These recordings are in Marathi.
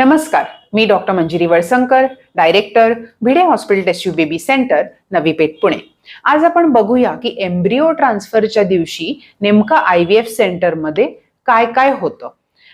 नमस्कार, मी doctor Manjiri Walsankar, director Bhide hospital test tube baby centre, Navi Peth, Pune. आज आपण बघूया की एम्ब्रिओ ट्रान्सफरच्या दिवशी नेमका IVF सेंटरमध्ये काय काय होतं.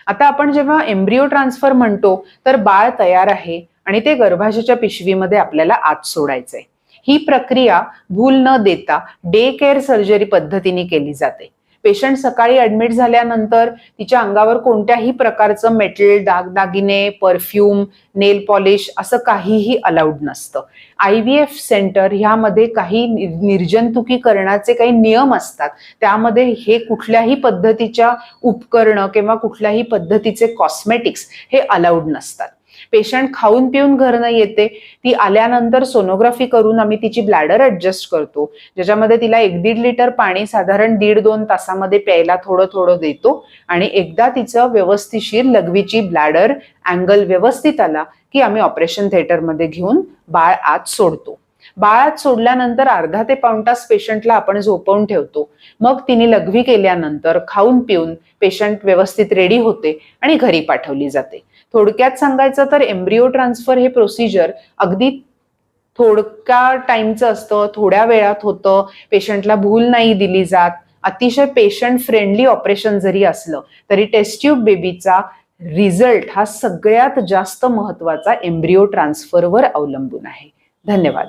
आता आपण जेव्हा एम्ब्रिओ ट्रान्सफर म्हणतो तर बाळ तयार आहे आणि ते गर्भाशयाच्या पिशवीमध्ये आपल्याला आत सोडायचंय. ही प्रक्रिया भूल न देता डे केअर सर्जरी पद्धतीने केली जाते. पेशंट सकाळी ऍडमिट झाल्यानंतर तिच्या अंगावर कोणत्याही प्रकारचं मेटल, दागदागिने, परफ्यूम, नेल पॉलिश असं काहीही अलाउड नसतं. IVF सेंटर ह्यामध्ये काही निर्जंतुकीकरणाचे काही नियम असतात. त्यामध्ये हे कुठल्याही पद्धतीच्या उपकरणं किंवा कुठल्याही पद्धतीचे कॉस्मेटिक्स हे अलाउड नसतात. पेशंट खाऊन पिऊन घरनं येते, ती आल्यानंतर सोनोग्राफी करून आम्ही तिची ब्लॅडर ऍडजस्ट करतो, ज्याच्यामध्ये तिला 1-1.5 लिटर पाणी साधारण 1.5-2 तासामध्ये प्यायला थोडं थोडं देतो आणि एकदा तिचं व्यवस्थिशीर लघवीची ब्लॅडर अँगल व्यवस्थित आला की आम्ही ऑपरेशन थिएटरमध्ये घेऊन बाळ आत सोडतो. बाळात सोडल्यानंतर अर्धा ते पाऊण तास पेशंटला आपण झोपवून ठेवतो. मग तिने लघवी केल्यानंतर खाऊन पिऊन पेशंट व्यवस्थित रेडी होते आणि घरी पाठवली जाते. थोडक्यात सांगायचं तर एम्ब्रिओ ट्रान्सफर हे प्रोसिजर अगदी थोडक्या टाइमचं असतं, थोड्या वेळात होतं, पेशंटला भूल नाही दिली जात. अतिशय पेशंट फ्रेंडली ऑपरेशन जरी असलं तरी टेस्ट ट्यूब बेबीचा रिझल्ट हा सगळ्यात जास्त महत्वाचा एम्ब्रिओ ट्रान्सफरवर अवलंबून आहे. धन्यवाद.